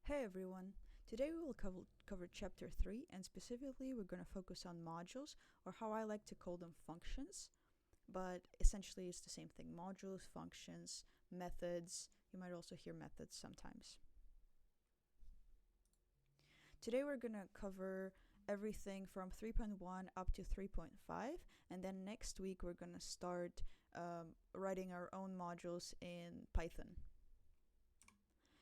Hey everyone! Today we will cover chapter 3, and specifically we're going to focus on modules, or how I like to call them functions, but essentially it's the same thing: modules, functions, methods. You might also hear methods sometimes. Today we're going to cover everything from 3.1 up to 3.5, and then next week we're going to start writing our own modules in Python.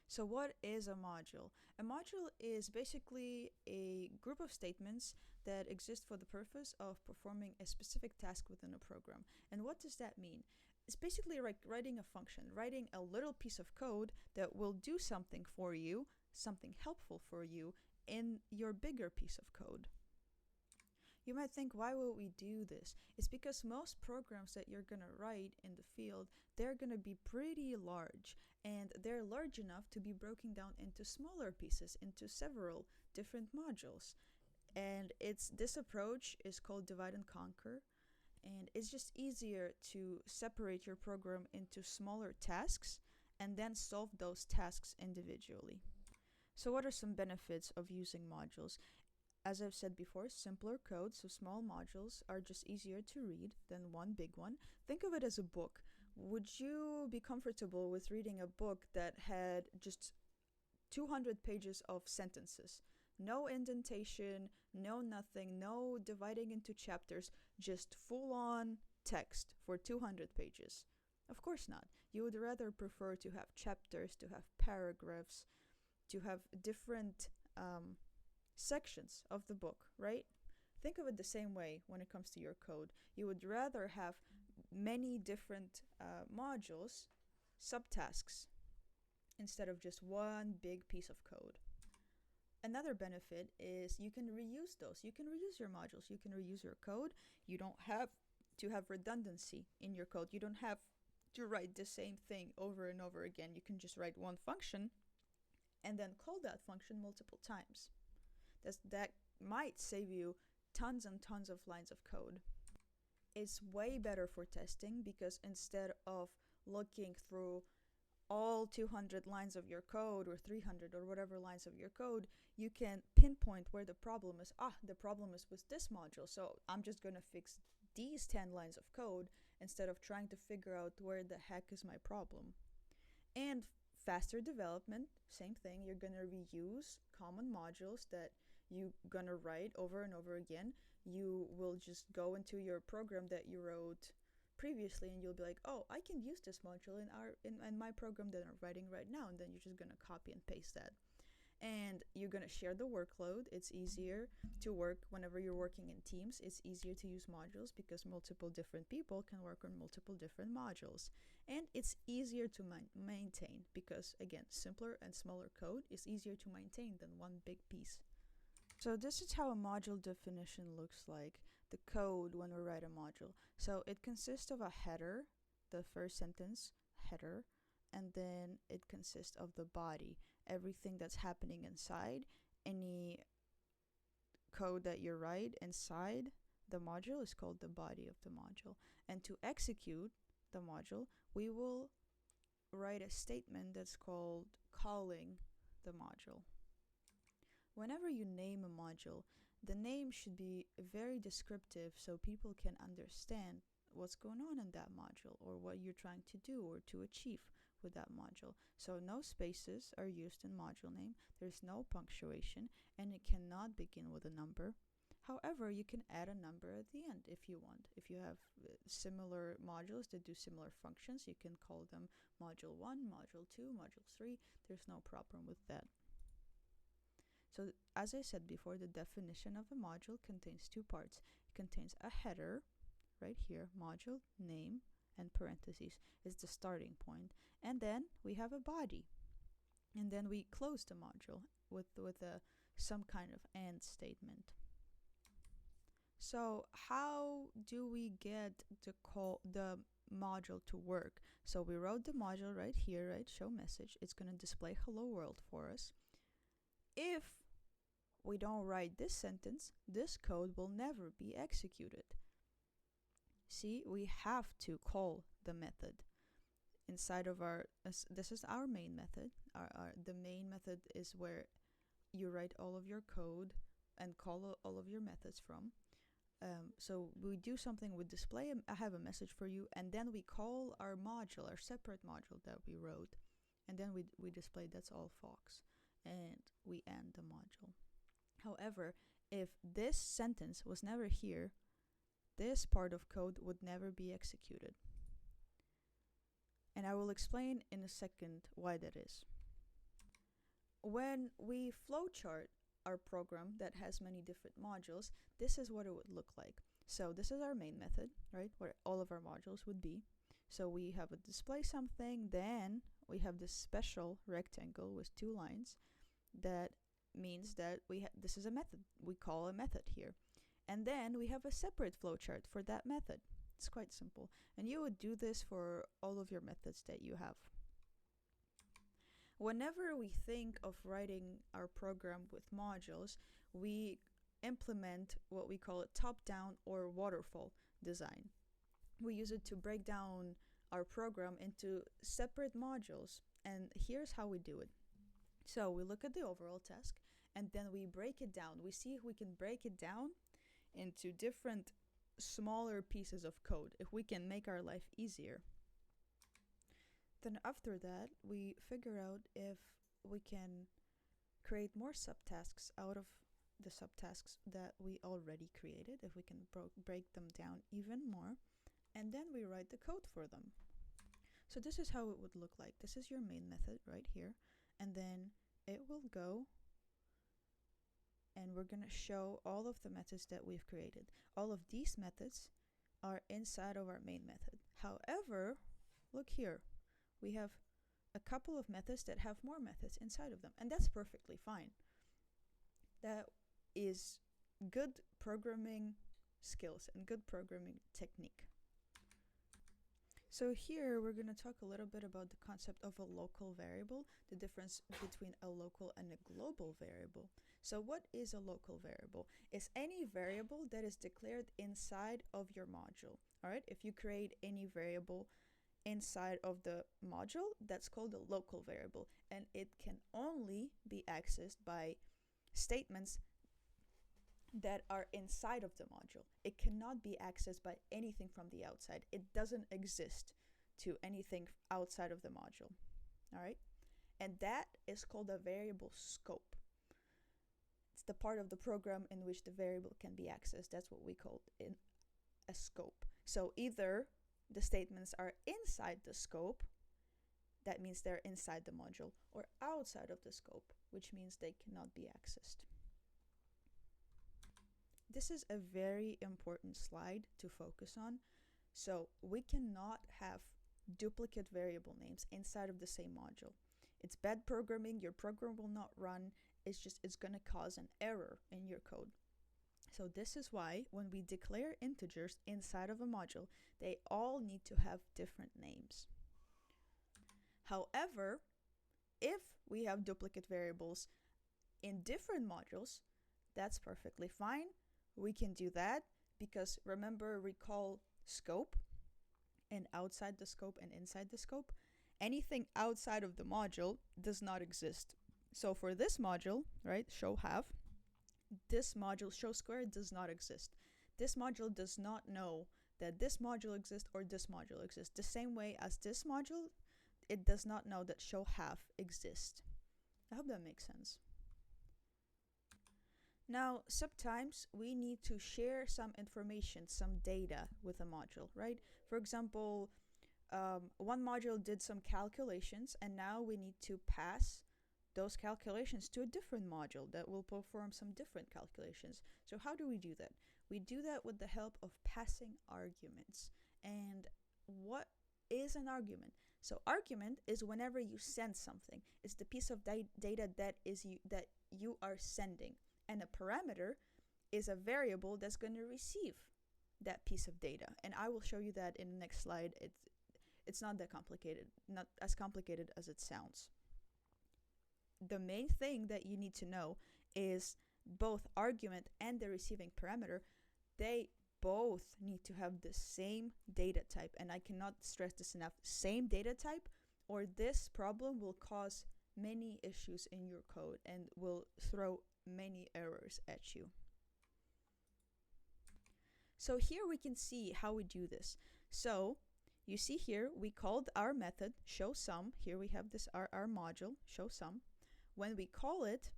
So what is a module? A module is basically a group of statements that exist for the purpose of performing a specific task within a program. And what does that mean? It's basically like writing a function, writing a little piece of code that will do something for you, something helpful for you in your bigger piece of code. You might think, why will we do this? It's because most programs that you're going to write in the field, they're going to be pretty large, and they're large enough to be broken down into smaller pieces, into several different modules. And this approach is called divide and conquer, and it's just easier to separate your program into smaller tasks and then solve those tasks individually. So what are some benefits of using modules? As I've said before, simpler code, so small modules are just easier to read than one big one. Think of it as a book. Would you be comfortable with reading a book that had just 200 pages of sentences? No indentation, no nothing, no dividing into chapters, just full-on text for 200 pages. Of course not. You would rather prefer to have chapters, to have paragraphs, to have different sections of the book, right? Think of it the same way when it comes to your code. You would rather have many different modules, subtasks, instead of just one big piece of code. Another benefit is you can reuse those. You can reuse your modules. You can reuse your code. You don't have to have redundancy in your code. You don't have to write the same thing over and over again. You can just write one function and then call that function multiple times. That might save you tons and tons of lines of code. It's way better for testing because instead of looking through all 200 lines of your code or 300 or whatever lines of your code, you can pinpoint where the problem is. The problem is with this module, so I'm just going to fix these 10 lines of code instead of trying to figure out where the heck is my problem. And faster development, same thing. You're going to reuse common modules that you're going to write over and over again. You will just go into your program that you wrote previously and you'll be like, oh, I can use this module in my program that I'm writing right now, and then you're just going to copy and paste that. And you're going to share the workload. It's easier to work whenever you're working in teams. It's easier to use modules because multiple different people can work on multiple different modules. And it's easier to maintain because, again, simpler and smaller code is easier to maintain than one big piece. So this is how a module definition looks like, the code when we write a module. So it consists of a header, the first sentence, header, and then it consists of the body, everything that's happening inside. Any code that you write inside the module is called the body of the module. And to execute the module, we will write a statement that's called calling the module. Whenever you name a module, the name should be very descriptive so people can understand what's going on in that module or what you're trying to do or to achieve with that module. So no spaces are used in module name, there's no punctuation, and it cannot begin with a number. However, you can add a number at the end if you want. If you have similar modules that do similar functions, you can call them module 1, module 2, module 3. There's no problem with that. So as I said before, the definition of a module contains two parts. It contains a header, right here, module name, and parentheses is the starting point. And then we have a body. And then we close the module with some kind of AND statement. So how do we get the module to work? So we wrote the module right here, right? Show message. It's going to display hello world for us. If we don't write this sentence, this code will never be executed. See, we have to call the method inside of this is our main method, the main method is where you write all of your code and call all of your methods from. So we do something with display. I have a message for you, and then we call our module, our separate module that we wrote, and then we display that's all Fox, and we end the module. However, if this sentence was never here, this part of code would never be executed. And I will explain in a second why that is. When we flowchart our program that has many different modules, this is what it would look like. So this is our main method, right, where all of our modules would be. So we have a display something, then we have this special rectangle with 2 lines. That means that this is a method. We call a method here. And then we have a separate flowchart for that method. It's quite simple. And you would do this for all of your methods that you have. Whenever we think of writing our program with modules, we implement what we call a top-down or waterfall design. We use it to break down our program into separate modules, and here's how we do it. So we look at the overall task, and then we break it down. We see if we can break it down into different smaller pieces of code, if we can make our life easier. Then after that, we figure out if we can create more subtasks out of the subtasks that we already created, if we can break them down even more, and then we write the code for them. So this is how it would look like. This is your main method right here, and then it will go, and we're gonna show all of the methods that we've created. All of these methods are inside of our main method. However, look here. We have a couple of methods that have more methods inside of them, and that's perfectly fine. That is good programming skills and good programming technique. So here we're going to talk a little bit about the concept of a local variable, the difference between a local and a global variable. So what is a local variable? It's any variable that is declared inside of your module. All right, if you create any variable inside of the module, that's called a local variable, and it can only be accessed by statements that are inside of the module. It cannot be accessed by anything from the outside. It doesn't exist to anything outside of the module. All right, and that is called a variable scope. It's the part of the program in which the variable can be accessed. That's what we call a scope. So either the statements are inside the scope, that means they're inside the module, or outside of the scope, which means they cannot be accessed. This is a very important slide to focus on. So we cannot have duplicate variable names inside of the same module. It's bad programming. Your program will not run. It's going to cause an error in your code. So this is why when we declare integers inside of a module, they all need to have different names. However, if we have duplicate variables in different modules, that's perfectly fine. We can do that because remember, recall scope and outside the scope and inside the scope. Anything outside of the module does not exist. So for this module, right, show have, this module show square does not exist. This module does not know that this module exists or this module exists. The same way as this module, it does not know that show have exists. I hope that makes sense. Now, sometimes we need to share some information, some data with a module, right? For example, one module did some calculations, and now we need to pass those calculations to a different module that will perform some different calculations. So how do we do that? We do that with the help of passing arguments. And what is an argument? So argument is whenever you send something. It's the piece of data that you are sending. And a parameter is a variable that's going to receive that piece of data. And I will show you that in the next slide. It's not that complicated, not as complicated as it sounds. The main thing that you need to know is both argument and the receiving parameter, they both need to have the same data type. And I cannot stress this enough. Same data type, or this problem will cause many issues in your code and will throw many errors at you. So here we can see how we do this. So you see here we called our method showSum. Here we have this our module showSum. When we call it,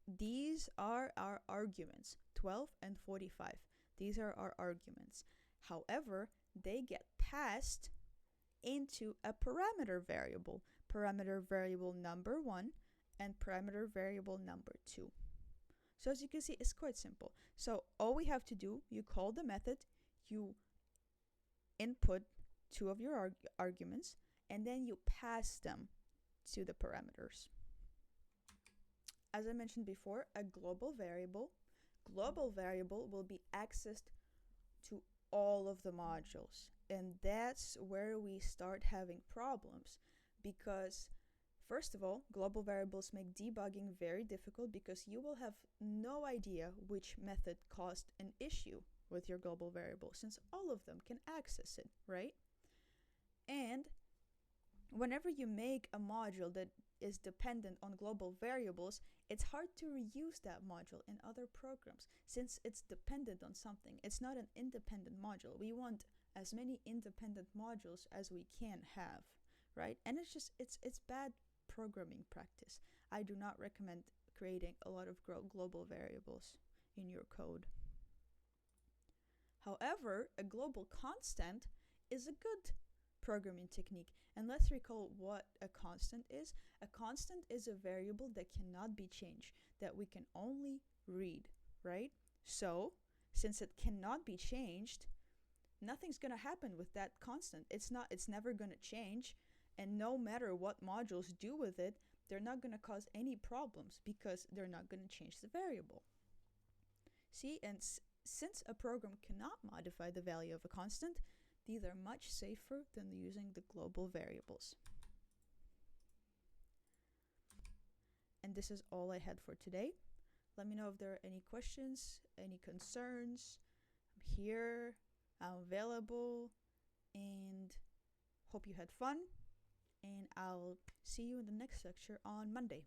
these are our arguments, 12 and 45. These are our arguments. However, they get passed into a parameter variable number 1 and parameter variable number 2. So as you can see, it's quite simple. So all we have to do, you call the method, you input 2 of your arguments, and then you pass them to the parameters. As I mentioned before, a global variable will be accessed to all of the modules. And that's where we start having problems, because first of all, global variables make debugging very difficult because you will have no idea which method caused an issue with your global variable, since all of them can access it, right? And whenever you make a module that is dependent on global variables, it's hard to reuse that module in other programs since it's dependent on something. It's not an independent module. We want as many independent modules as we can have, right? And it's bad programming practice. I do not recommend creating a lot of global variables in your code. However, a global constant is a good programming technique. And let's recall what a constant is. A constant is a variable that cannot be changed, that we can only read, right? So, since it cannot be changed, nothing's going to happen with that constant. It's never going to change, and no matter what modules do with it, they're not going to cause any problems because they're not going to change the variable. See, and since a program cannot modify the value of a constant, these are much safer than using the global variables. And this is all I had for today. Let me know if there are any questions, any concerns. I'm here, I'm available, and hope you had fun. And I'll see you in the next lecture on Monday.